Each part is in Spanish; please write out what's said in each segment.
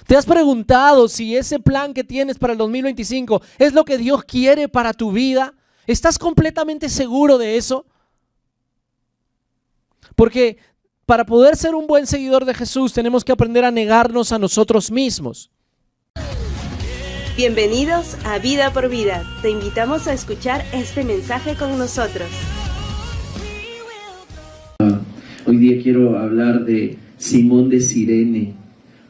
¿Te has preguntado si ese plan que tienes para el 2025 es lo que Dios quiere para tu vida? ¿Estás completamente seguro de eso? Porque para poder ser un buen seguidor de Jesús tenemos que aprender a negarnos a nosotros mismos. Bienvenidos a Vida por Vida. Te invitamos a escuchar este mensaje con nosotros. Hoy día quiero hablar de Simón de Cirene,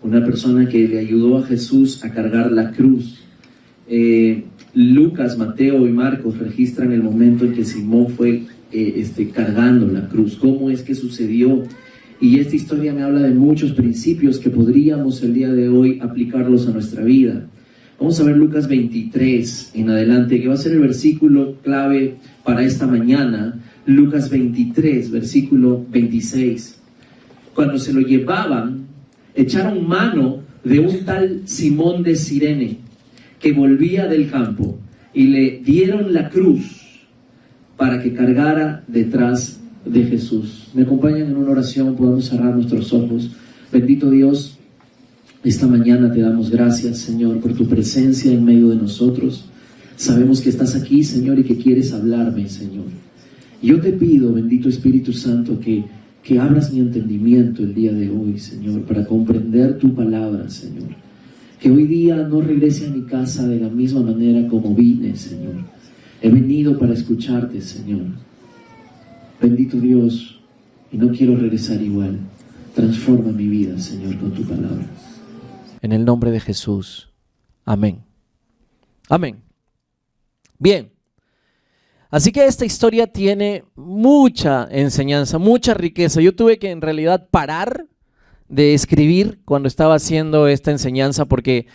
una persona que le ayudó a Jesús a cargar la cruz. Lucas, Mateo y Marcos registran el momento en que Simón fue cargando la cruz. ¿Cómo es que sucedió? Y esta historia me habla de muchos principios que podríamos el día de hoy aplicarlos a nuestra vida. Vamos a ver Lucas 23 en adelante, que va a ser el versículo clave para esta mañana. Lucas 23, versículo 26. Cuando se lo llevaban, echaron mano de un tal Simón de Cirene, que volvía del campo, y le dieron la cruz para que cargara detrás de Jesús. ¿Me acompañan en una oración? Podemos cerrar nuestros ojos. Bendito Dios, esta mañana te damos gracias, Señor, por tu presencia en medio de nosotros. Sabemos que estás aquí, Señor, y que quieres hablarme, Señor. Yo te pido, bendito Espíritu Santo, que abras mi entendimiento el día de hoy, Señor, para comprender tu palabra, Señor. Que hoy día no regrese a mi casa de la misma manera como vine, Señor. He venido para escucharte, Señor. Bendito Dios, y no quiero regresar igual. Transforma mi vida, Señor, con tu palabra. En el nombre de Jesús. Amén. Amén. Bien. Así que esta historia tiene mucha enseñanza, mucha riqueza. Yo tuve que en realidad parar de escribir cuando estaba haciendo esta enseñanza porque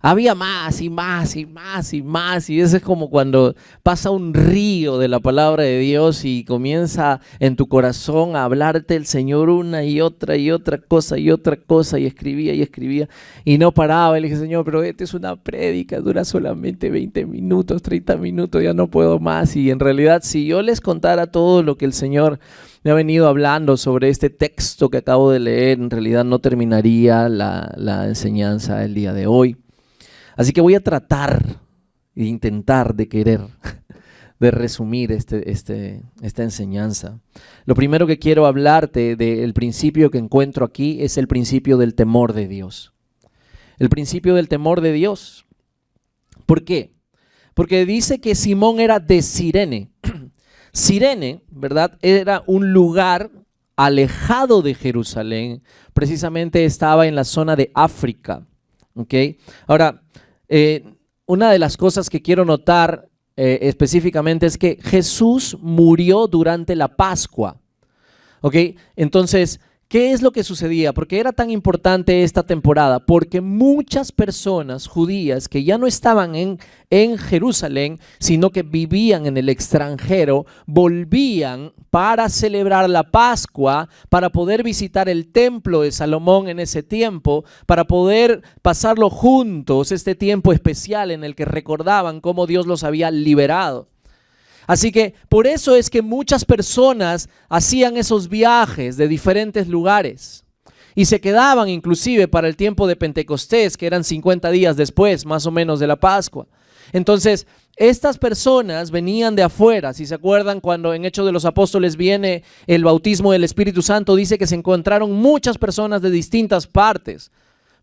había más y más y más y más, y eso es como cuando pasa un río de la palabra de Dios y comienza en tu corazón a hablarte el Señor una y otra cosa y otra cosa, y escribía y no paraba. Y le dije, Señor, pero esta es una prédica, dura solamente 20 minutos, 30 minutos, ya no puedo más. Y en realidad, si yo les contara todo lo que el Señor me ha venido hablando sobre este texto que acabo de leer, en realidad no terminaría la enseñanza el día de hoy. Así que voy a tratar e intentar de resumir esta enseñanza. Lo primero que quiero hablarte del principio que encuentro aquí es el principio del temor de Dios. El principio del temor de Dios. ¿Por qué? Porque dice que Simón era de Cirene. Cirene, ¿verdad? Era un lugar alejado de Jerusalén. Precisamente estaba en la zona de África. ¿Okay? Ahora, una de las cosas que quiero notar específicamente es que Jesús murió durante la Pascua. ¿Okay? Entonces, ¿qué es lo que sucedía? ¿Por qué era tan importante esta temporada? Porque muchas personas judías que ya no estaban en Jerusalén, sino que vivían en el extranjero, volvían para celebrar la Pascua, para poder visitar el templo de Salomón en ese tiempo, para poder pasarlo juntos, este tiempo especial en el que recordaban cómo Dios los había liberado. Así que por eso es que muchas personas hacían esos viajes de diferentes lugares y se quedaban inclusive para el tiempo de Pentecostés, que eran 50 días después, más o menos, de la Pascua. Entonces, estas personas venían de afuera. Si se acuerdan, cuando en Hechos de los Apóstoles viene el bautismo del Espíritu Santo, dice que se encontraron muchas personas de distintas partes,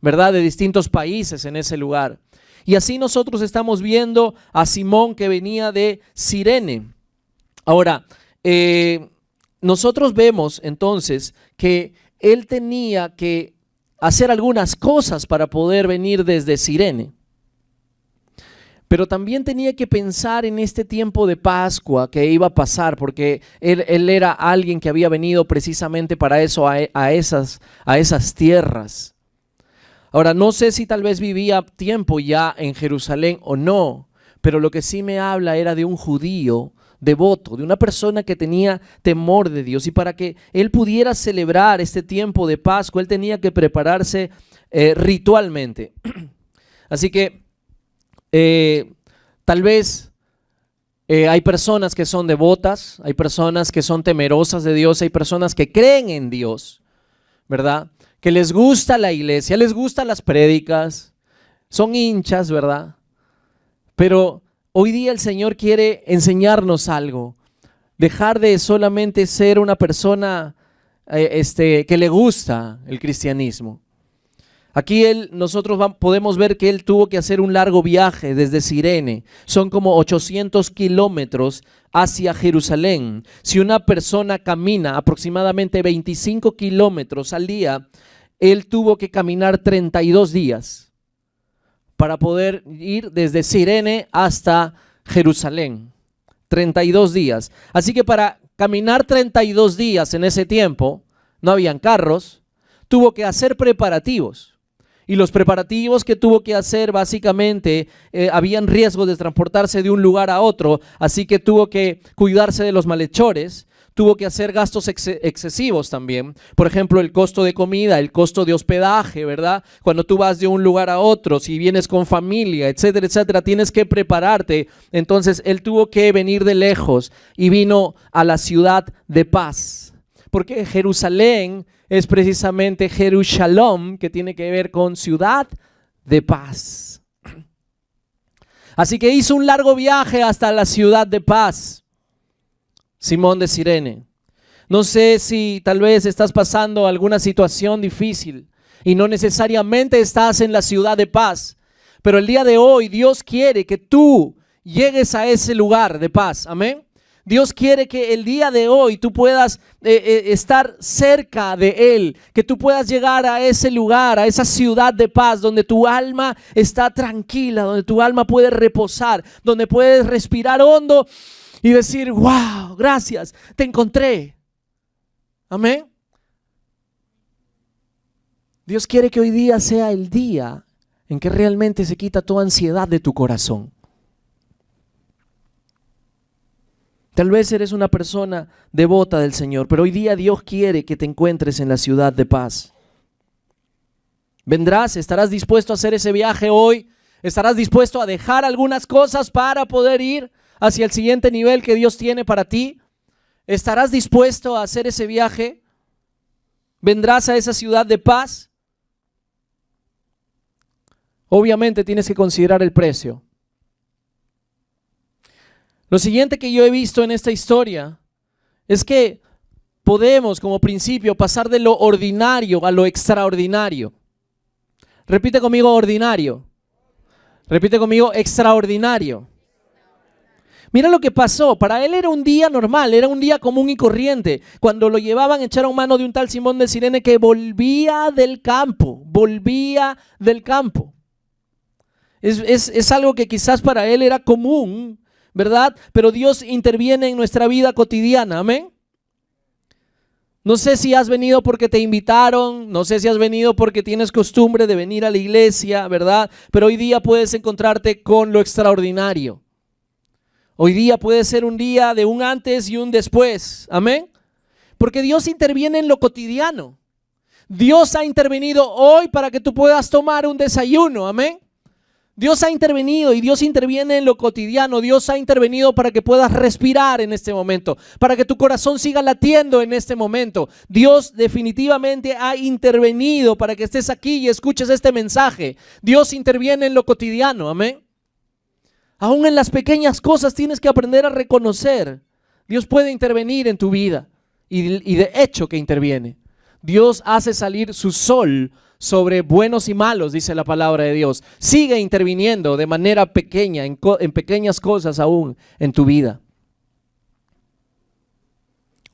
¿verdad? De distintos países en ese lugar. Y así nosotros estamos viendo a Simón, que venía de Cirene. Ahora, nosotros vemos entonces que él tenía que hacer algunas cosas para poder venir desde Cirene. Pero también tenía que pensar en este tiempo de Pascua que iba a pasar, porque él era alguien que había venido precisamente para eso, a esas tierras. Ahora, no sé si tal vez vivía tiempo ya en Jerusalén o no, pero lo que sí me habla era de un judío devoto, de una persona que tenía temor de Dios, y para que él pudiera celebrar este tiempo de Pascua, él tenía que prepararse ritualmente. Así que tal vez hay personas que son devotas, hay personas que son temerosas de Dios, hay personas que creen en Dios, ¿verdad? que les gusta la iglesia, les gustan las prédicas, son hinchas, ¿verdad? Pero hoy día el Señor quiere enseñarnos algo, dejar de solamente ser una persona que le gusta el cristianismo. Aquí nosotros podemos ver que él tuvo que hacer un largo viaje desde Cirene. Son como 800 kilómetros hacia Jerusalén. Si una persona camina aproximadamente 25 kilómetros al día, él tuvo que caminar 32 días para poder ir desde Cirene hasta Jerusalén. 32 días. Así que para caminar 32 días en ese tiempo, no habían carros, tuvo que hacer preparativos. Y los preparativos que tuvo que hacer básicamente, habían riesgo de transportarse de un lugar a otro, así que tuvo que cuidarse de los malhechores, tuvo que hacer gastos excesivos también. Por ejemplo, el costo de comida, el costo de hospedaje, ¿verdad? Cuando tú vas de un lugar a otro, si vienes con familia, etcétera, etcétera, tienes que prepararte. Entonces, él tuvo que venir de lejos y vino a la ciudad de paz. Porque Jerusalén es precisamente Jerusalem, que tiene que ver con ciudad de paz. Así que hizo un largo viaje hasta la ciudad de paz, Simón de Cirene. No sé si tal vez estás pasando alguna situación difícil y no necesariamente estás en la ciudad de paz, pero el día de hoy Dios quiere que tú llegues a ese lugar de paz. Amén. Dios quiere que el día de hoy tú puedas estar cerca de Él, que tú puedas llegar a ese lugar, a esa ciudad de paz, donde tu alma está tranquila, donde tu alma puede reposar, donde puedes respirar hondo y decir, wow, gracias, te encontré. Amén. Dios quiere que hoy día sea el día en que realmente se quita toda ansiedad de tu corazón. Tal vez eres una persona devota del Señor, pero hoy día Dios quiere que te encuentres en la ciudad de paz. ¿Vendrás? ¿Estarás dispuesto a hacer ese viaje hoy? ¿Estarás dispuesto a dejar algunas cosas para poder ir hacia el siguiente nivel que Dios tiene para ti? ¿Estarás dispuesto a hacer ese viaje? ¿Vendrás a esa ciudad de paz? Obviamente tienes que considerar el precio. Lo siguiente que yo he visto en esta historia es que podemos como principio pasar de lo ordinario a lo extraordinario. Repite conmigo ordinario. Repite conmigo extraordinario. Mira lo que pasó. Para él era un día normal, era un día común y corriente. Cuando lo llevaban, echaron mano de un tal Simón de Cirene que volvía del campo. Es algo que quizás para él era común, ¿verdad? Pero Dios interviene en nuestra vida cotidiana, amén. No sé si has venido porque te invitaron, no sé si has venido porque tienes costumbre de venir a la iglesia, ¿verdad? Pero hoy día puedes encontrarte con lo extraordinario. Hoy día puede ser un día de un antes y un después, amén. Porque Dios interviene en lo cotidiano. Dios ha intervenido hoy para que tú puedas tomar un desayuno, amén. Dios ha intervenido y Dios interviene en lo cotidiano. Dios ha intervenido para que puedas respirar en este momento, para que tu corazón siga latiendo en este momento. Dios definitivamente ha intervenido para que estés aquí y escuches este mensaje. Dios interviene en lo cotidiano, amén. Aún en las pequeñas cosas tienes que aprender a reconocer. Dios puede intervenir en tu vida y de hecho que interviene. Dios hace salir su sol sobre buenos y malos, dice la palabra de Dios. Sigue interviniendo de manera pequeña, en pequeñas cosas aún en tu vida.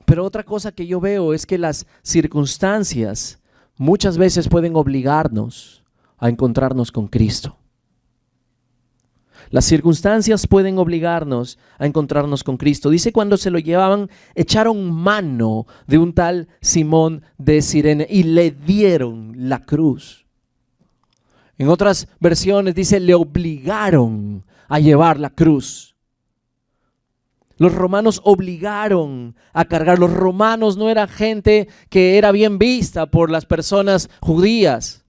Pero otra cosa que yo veo es que las circunstancias muchas veces pueden obligarnos a encontrarnos con Cristo. Las circunstancias pueden obligarnos a encontrarnos con Cristo. Dice cuando se lo llevaban, echaron mano de un tal Simón de Cirene y le dieron la cruz. En otras versiones dice, le obligaron a llevar la cruz. Los romanos obligaron a cargar. Los romanos no eran gente que era bien vista por las personas judías.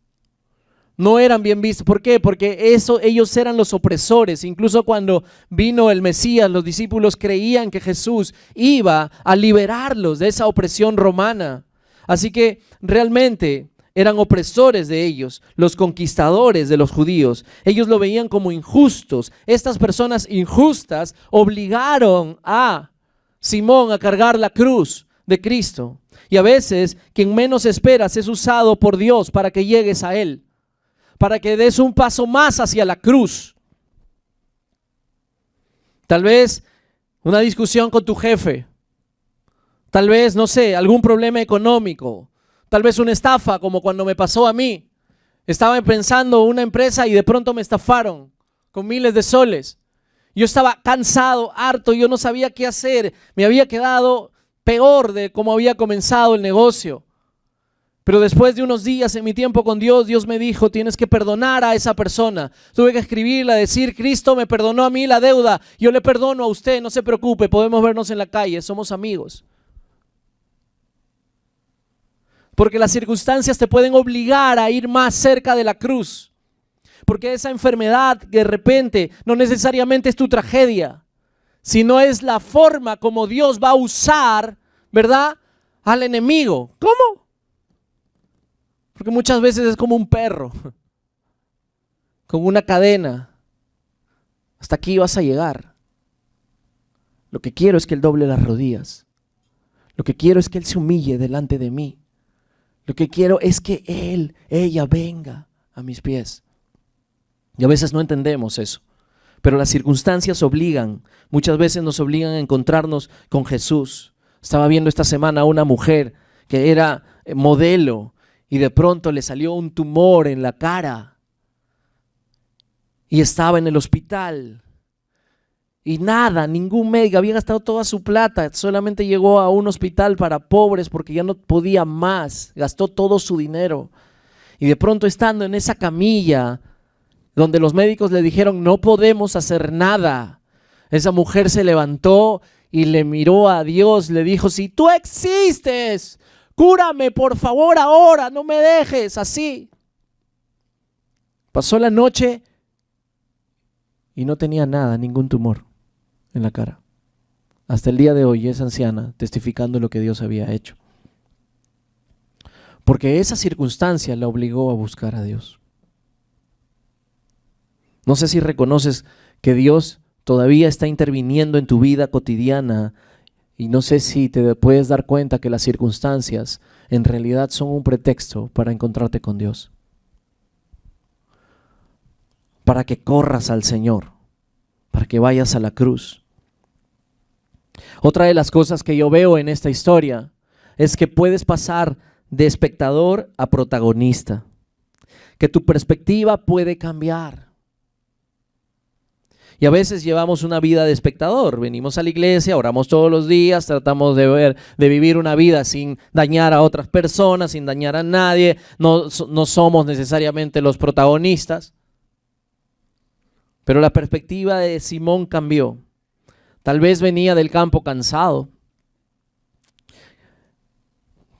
No eran bien vistos. ¿Por qué? Porque ellos eran los opresores. Incluso cuando vino el Mesías, los discípulos creían que Jesús iba a liberarlos de esa opresión romana. Así que realmente eran opresores de ellos, los conquistadores de los judíos. Ellos lo veían como injustos. Estas personas injustas obligaron a Simón a cargar la cruz de Cristo. Y a veces quien menos esperas es usado por Dios para que llegues a Él, para que des un paso más hacia la cruz. Tal vez una discusión con tu jefe, tal vez, no sé, algún problema económico, tal vez una estafa como cuando me pasó a mí. Estaba pensando una empresa y de pronto me estafaron con miles de soles. Yo estaba cansado, harto, yo no sabía qué hacer. Me había quedado peor de cómo había comenzado el negocio. Pero después de unos días en mi tiempo con Dios, Dios me dijo, tienes que perdonar a esa persona. Tuve que escribirla, decir, Cristo me perdonó a mí la deuda, yo le perdono a usted, no se preocupe, podemos vernos en la calle, somos amigos. Porque las circunstancias te pueden obligar a ir más cerca de la cruz. Porque esa enfermedad que de repente no necesariamente es tu tragedia, sino es la forma como Dios va a usar, ¿verdad?, al enemigo. ¿Cómo? Porque muchas veces es como un perro con una cadena. Hasta aquí vas a llegar. Lo que quiero es que Él doble las rodillas. Lo que quiero es que Él se humille delante de mí. Lo que quiero es que ella venga a mis pies. Y a veces no entendemos eso. Pero las circunstancias obligan. Muchas veces nos obligan a encontrarnos con Jesús. Estaba viendo esta semana a una mujer que era modelo y de pronto le salió un tumor en la cara y estaba en el hospital y nada, ningún médico, había gastado toda su plata, solamente llegó a un hospital para pobres porque ya no podía más, gastó todo su dinero y de pronto estando en esa camilla donde los médicos le dijeron no podemos hacer nada, esa mujer se levantó y le miró a Dios, le dijo, si tú existes, cúrame por favor ahora, no me dejes así. Pasó la noche y no tenía nada, ningún tumor en la cara. Hasta el día de hoy es anciana testificando lo que Dios había hecho. Porque esa circunstancia la obligó a buscar a Dios. No sé si reconoces que Dios todavía está interviniendo en tu vida cotidiana. Y no sé si te puedes dar cuenta que las circunstancias en realidad son un pretexto para encontrarte con Dios. Para que corras al Señor, para que vayas a la cruz. Otra de las cosas que yo veo en esta historia es que puedes pasar de espectador a protagonista, que tu perspectiva puede cambiar. Y a veces llevamos una vida de espectador, venimos a la iglesia, oramos todos los días, tratamos de vivir una vida sin dañar a otras personas, sin dañar a nadie, no somos necesariamente los protagonistas. Pero la perspectiva de Simón cambió. Tal vez venía del campo cansado.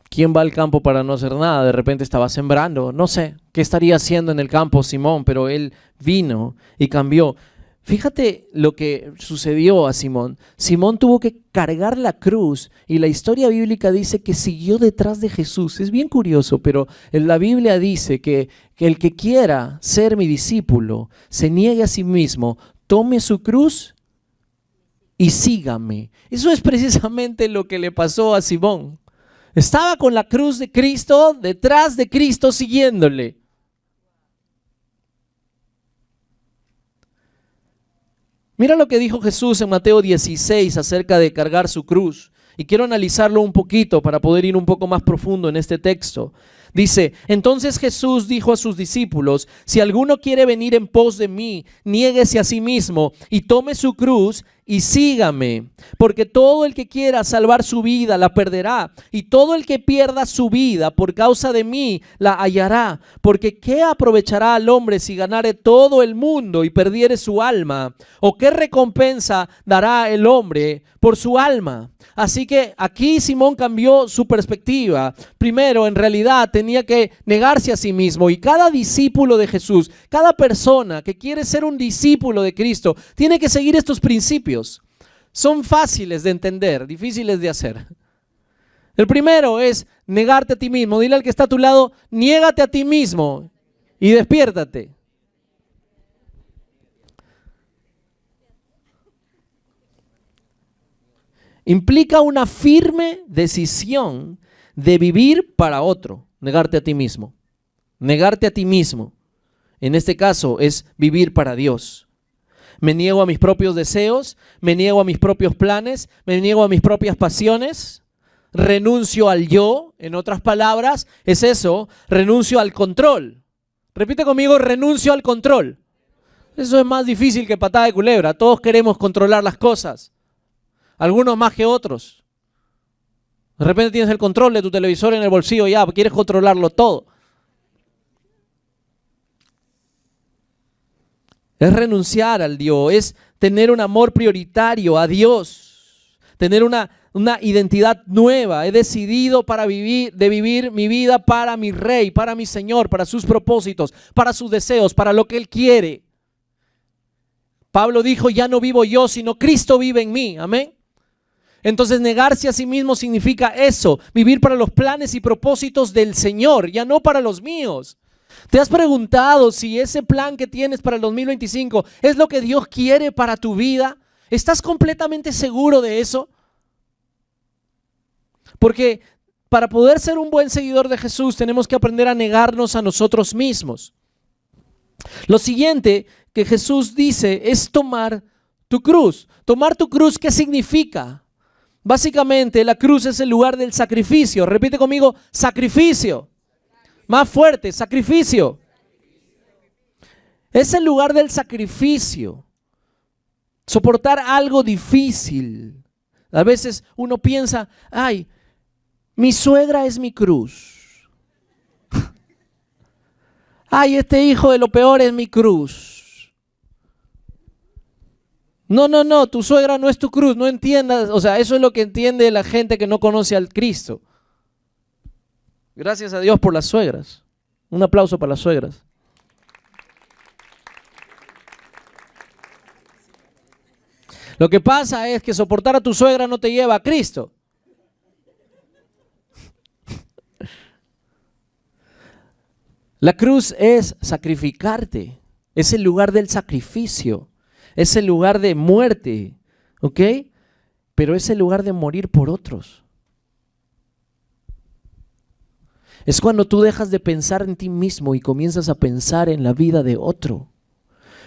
¿Quién va al campo para no hacer nada? De repente estaba sembrando, no sé qué estaría haciendo en el campo Simón, pero él vino y cambió. Fíjate lo que sucedió a Simón. Simón tuvo que cargar la cruz y la historia bíblica dice que siguió detrás de Jesús. Es bien curioso, pero en la Biblia dice que el que quiera ser mi discípulo se niegue a sí mismo, tome su cruz y sígame. Eso es precisamente lo que le pasó a Simón. Estaba con la cruz de Cristo, detrás de Cristo, siguiéndole. Mira lo que dijo Jesús en Mateo 16 acerca de cargar su cruz. Y quiero analizarlo un poquito para poder ir un poco más profundo en este texto. Dice, entonces Jesús dijo a sus discípulos, si alguno quiere venir en pos de mí, niéguese a sí mismo y tome su cruz y sígame. Porque todo el que quiera salvar su vida la perderá, y todo el que pierda su vida por causa de mí la hallará. Porque ¿qué aprovechará al hombre si ganare todo el mundo y perdiere su alma? ¿O qué recompensa dará el hombre por su alma? Así que aquí Simón cambió su perspectiva. Primero, en realidad tenía que negarse a sí mismo, y cada discípulo de Jesús, cada persona que quiere ser un discípulo de Cristo, tiene que seguir estos principios. Son fáciles de entender, difíciles de hacer. El primero es negarte a ti mismo. Dile al que está a tu lado, niégate a ti mismo y despiértate. Implica una firme decisión de vivir para otro, negarte a ti mismo. Negarte a ti mismo. En este caso es vivir para Dios. Me niego a mis propios deseos, me niego a mis propios planes, me niego a mis propias pasiones, renuncio al yo, en otras palabras, es eso, renuncio al control. Repite conmigo, renuncio al control. Eso es más difícil que patada de culebra, todos queremos controlar las cosas. Algunos más que otros. De repente tienes el control de tu televisor en el bolsillo, ya, quieres controlarlo todo. Es renunciar al Dios, es tener un amor prioritario a Dios, tener una identidad nueva. He decidido de vivir mi vida para mi Rey, para mi Señor, para sus propósitos, para sus deseos, para lo que Él quiere. Pablo dijo, ya no vivo yo, sino Cristo vive en mí. Amén. Entonces negarse a sí mismo significa eso, vivir para los planes y propósitos del Señor, ya no para los míos. ¿Te has preguntado si ese plan que tienes para el 2025 es lo que Dios quiere para tu vida? ¿Estás completamente seguro de eso? Porque para poder ser un buen seguidor de Jesús tenemos que aprender a negarnos a nosotros mismos. Lo siguiente que Jesús dice es tomar tu cruz. Tomar tu cruz, ¿qué significa? Básicamente la cruz es el lugar del sacrificio. Repite conmigo, sacrificio. Más fuerte, sacrificio. Es el lugar del sacrificio. Soportar algo difícil. A veces uno piensa, ay, mi suegra es mi cruz. Ay, este hijo de lo peor es mi cruz. No, tu suegra no es tu cruz, no entiendas, o sea, eso es lo que entiende la gente que no conoce al Cristo. Gracias a Dios por las suegras. Un aplauso para las suegras. Lo que pasa es que soportar a tu suegra no te lleva a Cristo. La cruz es sacrificarte, es el lugar del sacrificio. Es el lugar de muerte, ¿ok? Pero es el lugar de morir por otros. Es cuando tú dejas de pensar en ti mismo y comienzas a pensar en la vida de otro,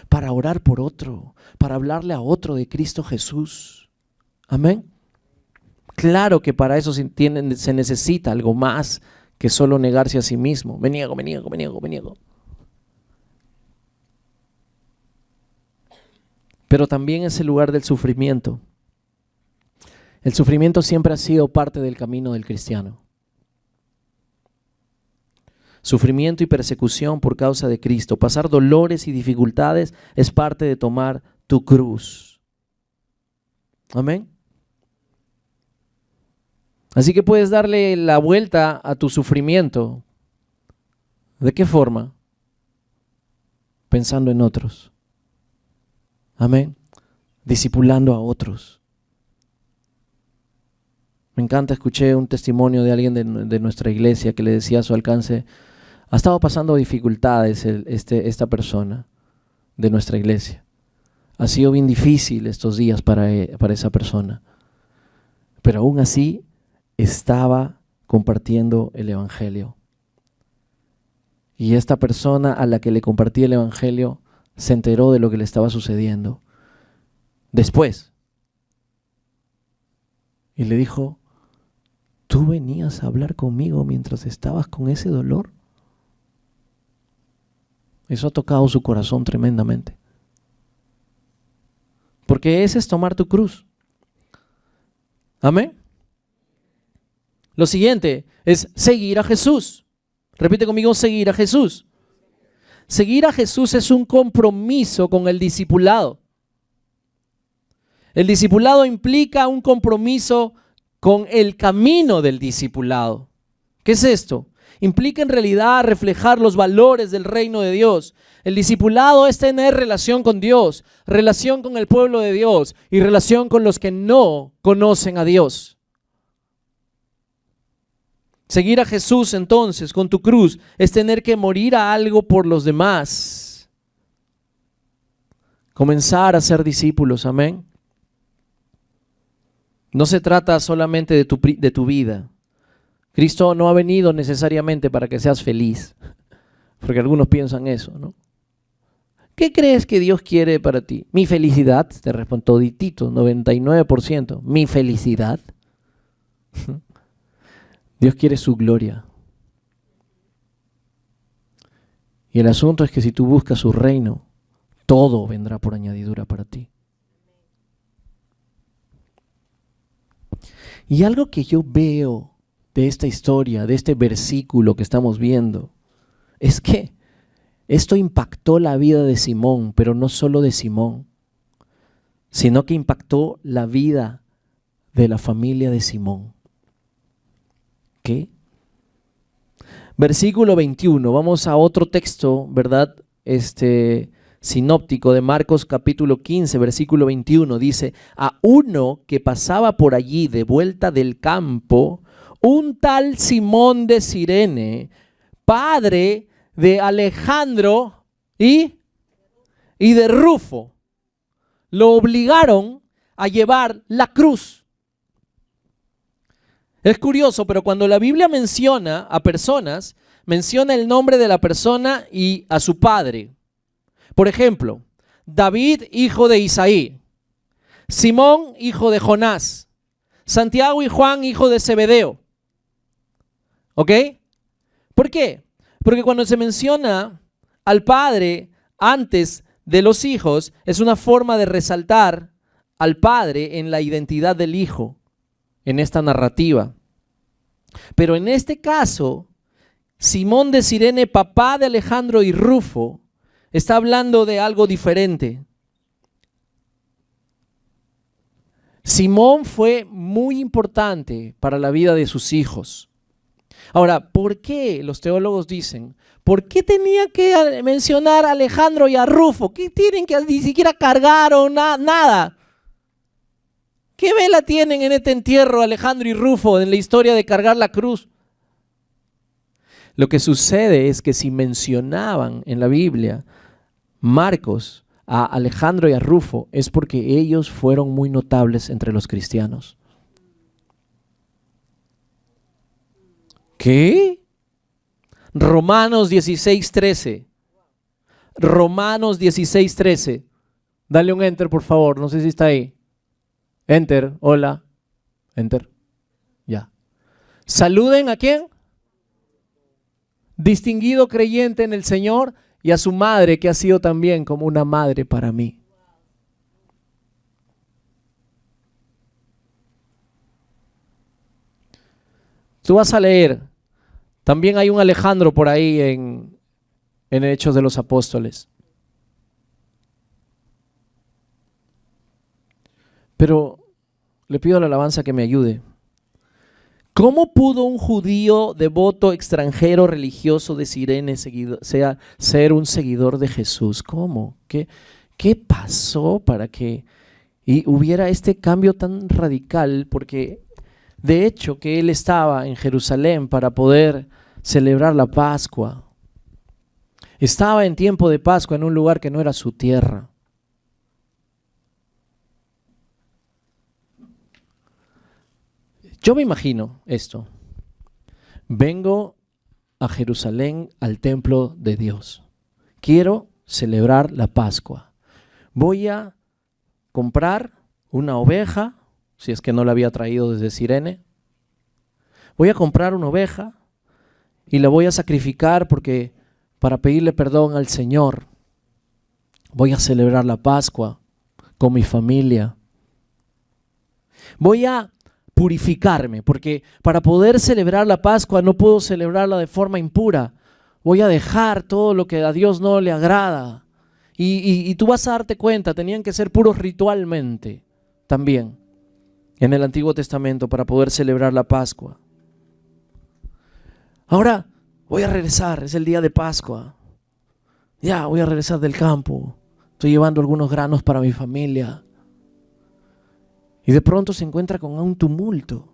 para orar por otro, para hablarle a otro de Cristo Jesús. Amén. Claro que para eso se necesita algo más que solo negarse a sí mismo. Me niego. Pero también es el lugar del sufrimiento. El sufrimiento siempre ha sido parte del camino del cristiano. Sufrimiento y persecución por causa de Cristo. Pasar dolores y dificultades es parte de tomar tu cruz. Amén. Así que puedes darle la vuelta a tu sufrimiento. ¿De qué forma? Pensando en otros. Amén. Discipulando a otros. Me encanta, escuché un testimonio de alguien de nuestra iglesia que le decía a su alcance, ha estado pasando dificultades esta persona de nuestra iglesia. Ha sido bien difícil estos días para esa persona. Pero aún así estaba compartiendo el evangelio. Y esta persona a la que le compartí el evangelio se enteró de lo que le estaba sucediendo después. Y le dijo, ¿tú venías a hablar conmigo mientras estabas con ese dolor? Eso ha tocado su corazón tremendamente. Porque ese es tomar tu cruz. Amén. Lo siguiente es seguir a Jesús. Repite conmigo, seguir a Jesús. Seguir a Jesús es un compromiso con el discipulado. El discipulado implica un compromiso con el camino del discipulado. ¿Qué es esto? Implica en realidad reflejar los valores del reino de Dios. El discipulado es tener relación con Dios, relación con el pueblo de Dios y relación con los que no conocen a Dios. Seguir a Jesús entonces con tu cruz es tener que morir a algo por los demás. Comenzar a ser discípulos, amén. No se trata solamente de tu vida. Cristo no ha venido necesariamente para que seas feliz, porque algunos piensan eso, ¿no? ¿Qué crees que Dios quiere para ti? Mi felicidad, te respondo toditito, 99%. Mi felicidad. Dios quiere su gloria. Y el asunto es que si tú buscas su reino, todo vendrá por añadidura para ti. Y algo que yo veo de esta historia, de este versículo que estamos viendo, es que esto impactó la vida de Simón, pero no solo de Simón, sino que impactó la vida de la familia de Simón. ¿Qué? Versículo 21, vamos a otro texto, ¿verdad? Sinóptico de Marcos capítulo 15, versículo 21, dice: a uno que pasaba por allí de vuelta del campo, un tal Simón de Cirene, padre de Alejandro y de Rufo, lo obligaron a llevar la cruz. Es curioso, pero cuando la Biblia menciona a personas, menciona el nombre de la persona y a su padre. Por ejemplo, David, hijo de Isaí; Simón, hijo de Jonás; Santiago y Juan, hijo de Zebedeo. ¿Ok? ¿Por qué? Porque cuando se menciona al padre antes de los hijos, es una forma de resaltar al padre en la identidad del hijo, en esta narrativa. Pero en este caso, Simón de Cirene, papá de Alejandro y Rufo, está hablando de algo diferente. Simón fue muy importante para la vida de sus hijos. Ahora, ¿por qué los teólogos dicen? ¿Por qué tenía que mencionar a Alejandro y a Rufo? ¿Qué tienen que ni siquiera cargar o nada? ¿Qué vela tienen en este entierro Alejandro y Rufo en la historia de cargar la cruz? Lo que sucede es que si mencionaban en la Biblia Marcos a Alejandro y a Rufo, es porque ellos fueron muy notables entre los cristianos. ¿Qué? Romanos 16:13. Romanos 16:13. Dale un enter, por favor. No sé si está ahí. Enter. Hola. Enter. Ya. Saluden ¿a quién? Distinguido creyente en el Señor, y a su madre, que ha sido también como una madre para mí. Tú vas a leer, también hay un Alejandro por ahí en Hechos de los Apóstoles. Pero le pido a la alabanza que me ayude. ¿Cómo pudo un judío devoto extranjero religioso de Cirene ser un seguidor de Jesús? ¿Cómo? ¿Qué pasó para que hubiera este cambio tan radical? Porque de hecho que él estaba en Jerusalén para poder celebrar la Pascua. Estaba en tiempo de Pascua en un lugar que no era su tierra. Yo me imagino esto. Vengo a Jerusalén, al templo de Dios. Quiero celebrar la Pascua. Voy a comprar una oveja, si es que no la había traído desde Cirene. Voy a comprar una oveja y la voy a sacrificar para pedirle perdón al Señor. Voy a celebrar la Pascua con mi familia. Voy a purificarme, porque para poder celebrar la Pascua no puedo celebrarla de forma impura. Voy a dejar todo lo que a Dios no le agrada. Y tú vas a darte cuenta, tenían que ser puros ritualmente también en el Antiguo Testamento para poder celebrar la Pascua. Ahora voy a regresar, es el día de Pascua. Ya, voy a regresar del campo. Estoy llevando algunos granos para mi familia. Y de pronto se encuentra con un tumulto.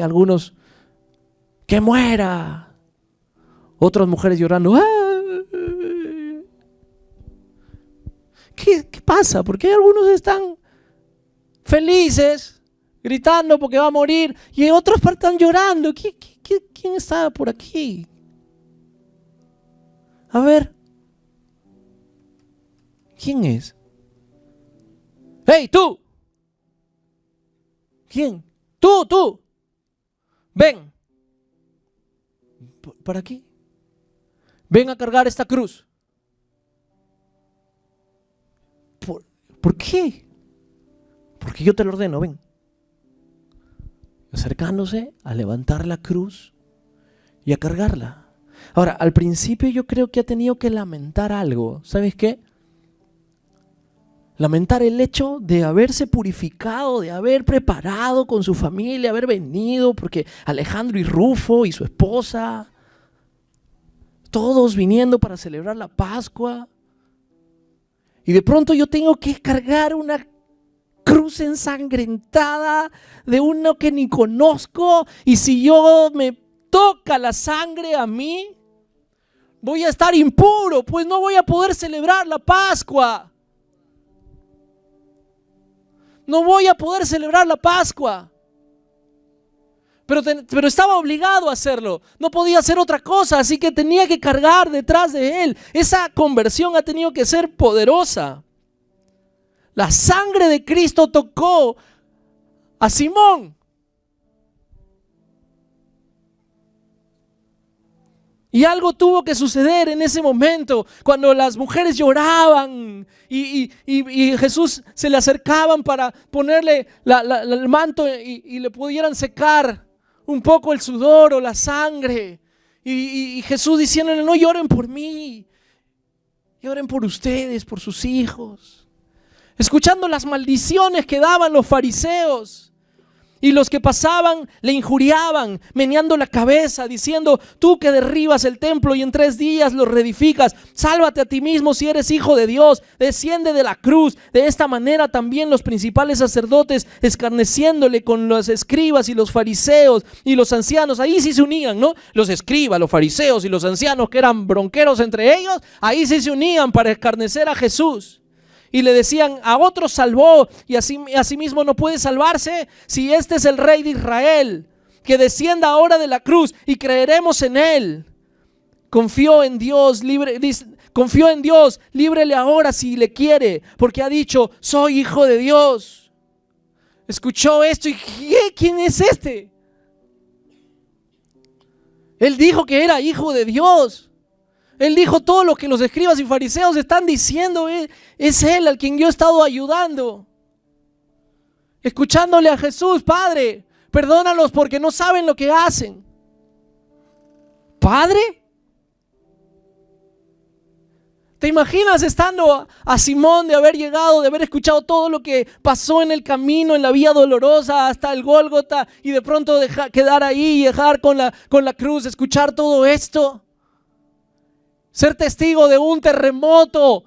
algunos, que muera. Otras mujeres llorando. ¿Qué pasa? ¿Por qué algunos están felices, gritando porque va a morir, y otros están llorando? ¿Quién está por aquí? A ver. ¿Quién es? ¡Hey, tú! ¿Quién? ¡Tú! Ven. ¿Para aquí? Ven a cargar esta cruz. ¿Por qué? Porque yo te lo ordeno, ven. Acercándose a levantar la cruz y a cargarla. Ahora, al principio yo creo que ha tenido que lamentar algo. ¿Sabes qué? Lamentar el hecho de haberse purificado, de haber preparado con su familia, haber venido, porque Alejandro y Rufo y su esposa, todos viniendo para celebrar la Pascua. Y de pronto yo tengo que cargar una cruz ensangrentada de uno que ni conozco, y si yo me toca la sangre a mí, voy a estar impuro, pues no voy a poder celebrar la Pascua. No voy a poder celebrar la Pascua. Pero estaba obligado a hacerlo. No podía hacer otra cosa, así que tenía que cargar detrás de él. Esa conversión ha tenido que ser poderosa. La sangre de Cristo tocó a Simón. Y algo tuvo que suceder en ese momento, cuando las mujeres lloraban y Jesús se le acercaban para ponerle el manto y le pudieran secar un poco el sudor o la sangre. Y Jesús diciéndole: no lloren por mí, lloren por ustedes, por sus hijos. Escuchando las maldiciones que daban los fariseos. Y los que pasaban le injuriaban, meneando la cabeza, diciendo: tú que derribas el templo y en 3 días lo reedificas, sálvate a ti mismo si eres hijo de Dios, desciende de la cruz. De esta manera también los principales sacerdotes, escarneciéndole con los escribas y los fariseos y los ancianos, ahí sí se unían, ¿no? Los escribas, los fariseos y los ancianos, que eran bronqueros entre ellos, ahí sí se unían para escarnecer a Jesús. Y le decían: a otros salvó y asimismo no puede salvarse. Si este es el Rey de Israel, que descienda ahora de la cruz y creeremos en él. Confió en Dios, líbrele ahora si le quiere, porque ha dicho: soy hijo de Dios. Escuchó esto y ¿quién es este? Él dijo que era hijo de Dios. Él dijo todo lo que los escribas y fariseos están diciendo. Es él al quien yo he estado ayudando. Escuchándole a Jesús: Padre, perdónalos porque no saben lo que hacen. ¿Padre? ¿Te imaginas estando a Simón, de haber llegado, de haber escuchado todo lo que pasó en el camino, en la vía dolorosa hasta el Gólgota, y de pronto quedar ahí y dejar con la cruz, escuchar todo esto? Ser testigo de un terremoto,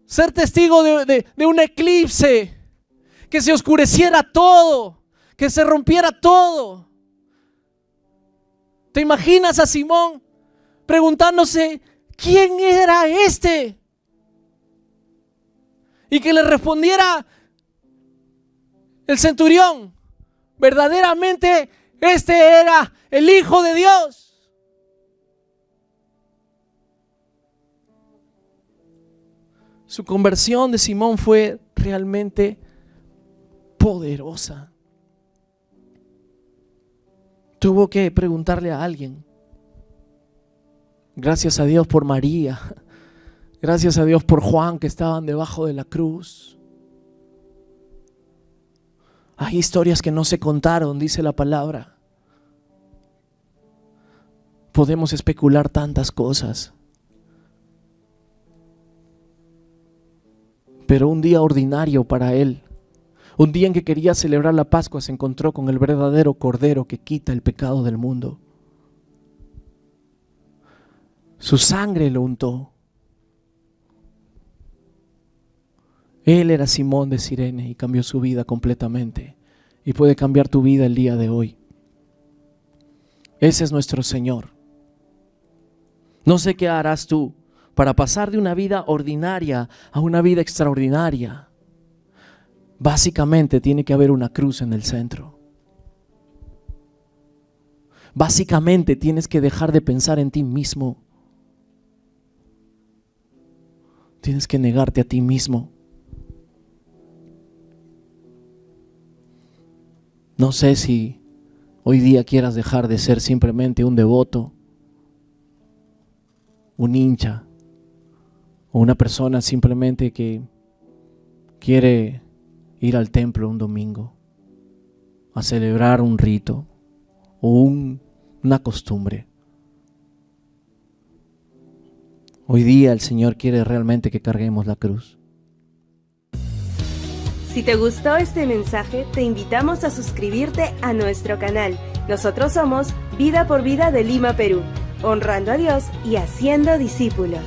ser testigo de un eclipse, que se oscureciera todo, que se rompiera todo. ¿Te imaginas a Simón preguntándose: ¿quién era este? Y que le respondiera el centurión: verdaderamente este era el Hijo de Dios. Su conversión de Simón fue realmente poderosa. Tuvo que preguntarle a alguien. Gracias a Dios por María. Gracias a Dios por Juan, que estaban debajo de la cruz. Hay historias que no se contaron, dice la palabra. Podemos especular tantas cosas. Pero un día ordinario para él, un día en que quería celebrar la Pascua, se encontró con el verdadero Cordero que quita el pecado del mundo. Su sangre lo untó. Él era Simón de Cirene y cambió su vida completamente. y puede cambiar tu vida el día de hoy. Ese es nuestro Señor. No sé qué harás tú para pasar de una vida ordinaria a una vida extraordinaria. Básicamente tiene que haber una cruz en el centro. Básicamente tienes que dejar de pensar en ti mismo. Tienes que negarte a ti mismo. No sé si hoy día quieras dejar de ser simplemente un devoto, un hincha, o una persona simplemente que quiere ir al templo un domingo a celebrar un rito o una costumbre. Hoy día el Señor quiere realmente que carguemos la cruz. Si te gustó este mensaje, te invitamos a suscribirte a nuestro canal. Nosotros somos Vida por Vida de Lima, Perú, honrando a Dios y haciendo discípulos.